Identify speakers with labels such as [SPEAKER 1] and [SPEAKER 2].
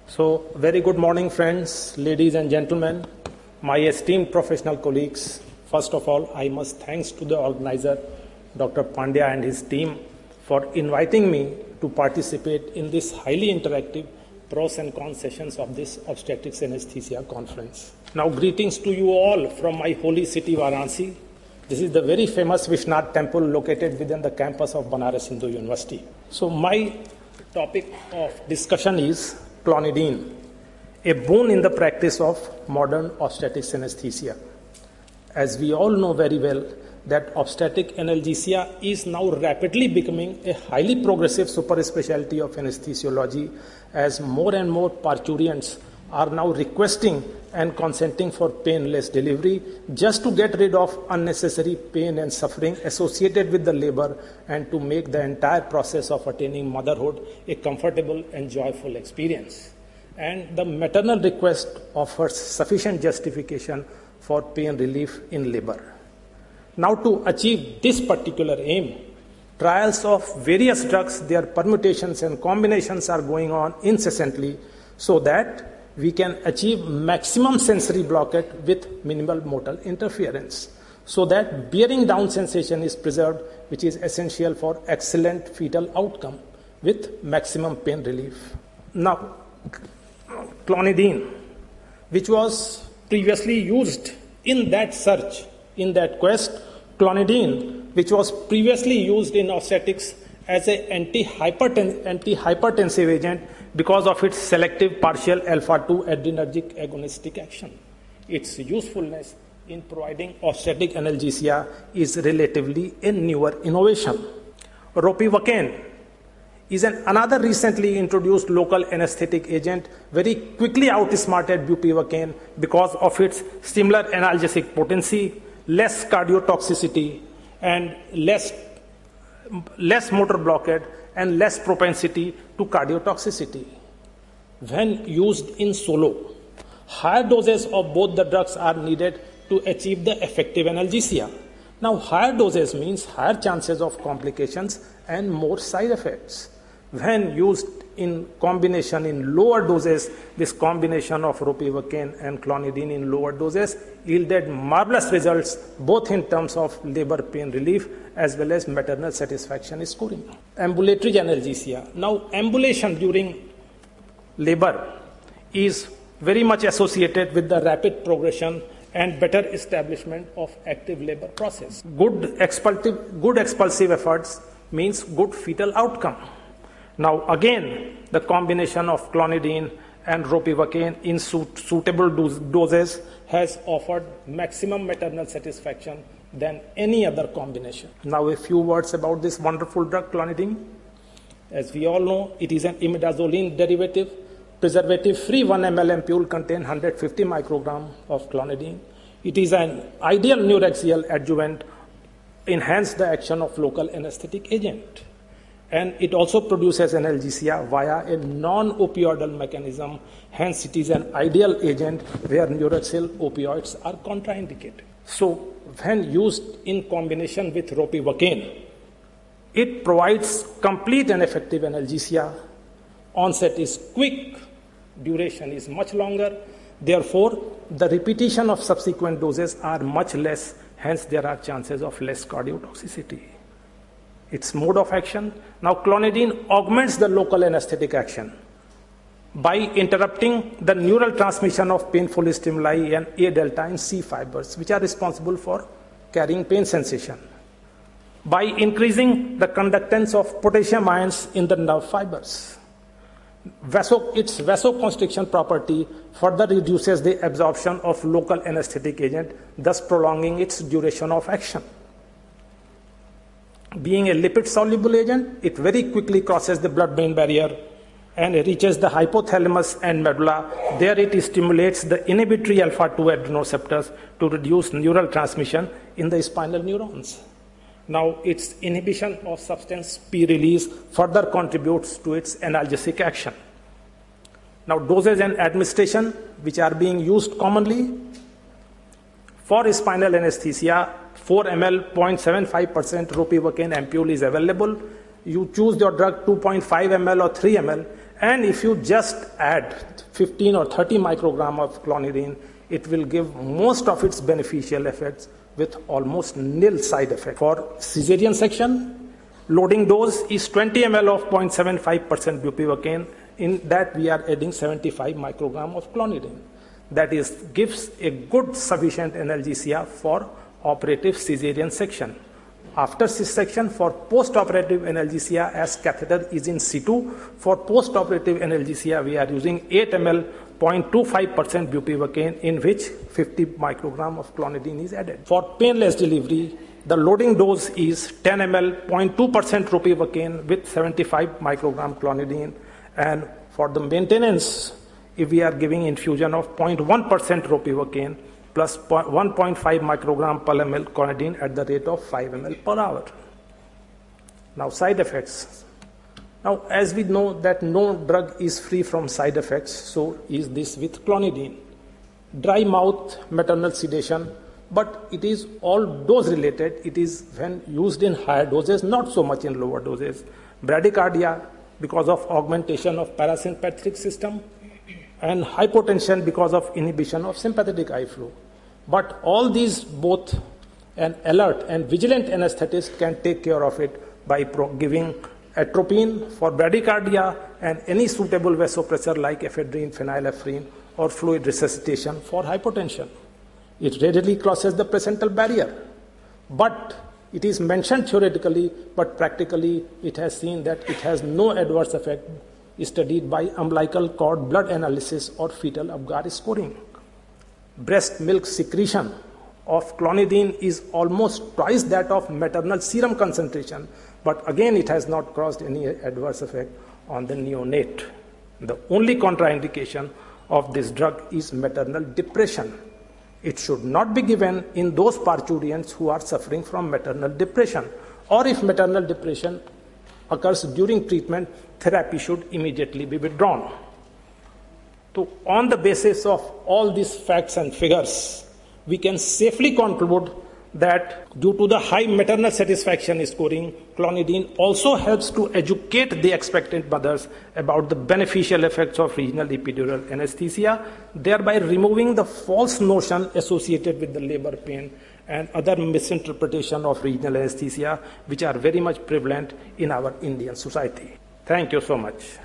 [SPEAKER 1] So, very good morning, friends, ladies and gentlemen, my esteemed professional colleagues. First of all, I must thanks to the organizer, Dr. Pandya and his team, for inviting me to participate in this highly interactive pros and cons sessions of this obstetrics anesthesia conference. Now, greetings to you all from my holy city, Varanasi. This is the very famous Vishnath temple located within the campus of Banaras Hindu University. So, my topic of discussion is clonidine, a boon in the practice of modern obstetrics anesthesia. As we all know very well, that obstetric analgesia is now rapidly becoming a highly progressive super specialty of anesthesiology, as more and more parturients are now requesting and consenting for painless delivery just to get rid of unnecessary pain and suffering associated with the labor and to make the entire process of attaining motherhood a comfortable and joyful experience. And the maternal request offers sufficient justification for pain relief in labor. Now, to achieve this particular aim, trials of various drugs, their permutations and combinations are going on incessantly so that we can achieve maximum sensory blockade with minimal motor interference, so that bearing down sensation is preserved, which is essential for excellent fetal outcome with maximum pain relief. Now, clonidine, which was previously used in that search, in that quest, clonidine, which was previously used in obstetrics as an antihypertensive agent because of its selective partial alpha-2 adrenergic agonistic action. Its usefulness in providing obstetric analgesia is relatively a newer innovation. Ropivacaine is another recently introduced local anesthetic agent, very quickly outsmarted bupivacaine because of its similar analgesic potency, less cardiotoxicity, and less motor blockade, and less propensity to cardiotoxicity. When used in solo, higher doses of both the drugs are needed to achieve the effective analgesia. Now, higher doses means higher chances of complications and more side effects. When used in combination in lower doses, this combination of ropivacaine and clonidine in lower doses yielded marvelous results both in terms of labor pain relief as well as maternal satisfaction scoring. Ambulatory analgesia. Now, ambulation during labor is very much associated with the rapid progression and better establishment of active labor process. Good expulsive efforts means good fetal outcome. Now, again, the combination of clonidine and ropivacaine in suitable doses has offered maximum maternal satisfaction than any other combination. Now, a few words about this wonderful drug, clonidine. As we all know, it is an imidazoline derivative, preservative-free 1 ml ampule contains 150 microgram of clonidine. It is an ideal neuraxial adjuvant, enhance the action of local anesthetic agent. And it also produces analgesia via a non-opioidal mechanism. Hence, it is an ideal agent where neuraxial opioids are contraindicated. So, when used in combination with ropivacaine, it provides complete and effective analgesia. Onset is quick, duration is much longer. Therefore, the repetition of subsequent doses are much less. Hence, there are chances of less cardiotoxicity. Its mode of action. Now, clonidine augments the local anesthetic action by interrupting the neural transmission of painful stimuli and A delta in C fibers, which are responsible for carrying pain sensation, by increasing the conductance of potassium ions in the nerve fibers. Its vasoconstriction property further reduces the absorption of local anesthetic agent, thus prolonging its duration of action. Being a lipid-soluble agent, it very quickly crosses the blood-brain barrier and reaches the hypothalamus and medulla. There it stimulates the inhibitory alpha-2 adrenoceptors to reduce neural transmission in the spinal neurons. Now, its inhibition of substance P release further contributes to its analgesic action. Now, dosage and administration, which are being used commonly for spinal anesthesia, 4 ml, 0.75% ropivacaine ampule is available. You choose your drug 2.5 ml or 3 ml, And if you just add 15 or 30 microgram of clonidine, it will give most of its beneficial effects with almost nil side effect. For cesarean section, loading dose is 20 ml of 0.75% bupivacaine. In that, we are adding 75 microgram of clonidine. That is, gives a good sufficient analgesia for operative cesarean section. After C-section, for post-operative analgesia, as catheter is in situ, for post-operative analgesia, we are using 8 ml 0.25% bupivacaine, in which 50 microgram of clonidine is added. For painless delivery, the loading dose is 10 ml 0.2% ropivacaine with 75 microgram clonidine. And for the maintenance, if we are giving infusion of 0.1% ropivacaine plus 1.5 microgram per ml clonidine at the rate of 5 ml per hour. Now, side effects. Now, as we know that no drug is free from side effects, so is this with clonidine. Dry mouth, maternal sedation, but it is all dose related. It is when used in higher doses, not so much in lower doses. Bradycardia because of augmentation of parasympathetic system, and hypotension because of inhibition of sympathetic eye flow. But all these, both an alert and vigilant anesthetist can take care of it by giving atropine for bradycardia and any suitable vasopressor like ephedrine, phenylephrine, or fluid resuscitation for hypotension. It readily crosses the placental barrier. But it is mentioned theoretically, but practically it has seen that it has no adverse effect studied by umbilical cord blood analysis or fetal Apgar scoring. Breast milk secretion of clonidine is almost twice that of maternal serum concentration, but again it has not caused any adverse effect on the neonate. The only contraindication of this drug is maternal depression. It should not be given in those parturients who are suffering from maternal depression, or if maternal depression occurs during treatment, therapy should immediately be withdrawn. So, on the basis of all these facts and figures, we can safely conclude that due to the high maternal satisfaction scoring, clonidine also helps to educate the expectant mothers about the beneficial effects of regional epidural anesthesia, thereby removing the false notion associated with the labor pain and other misinterpretation of regional anesthesia, which are very much prevalent in our Indian society. Thank you so much.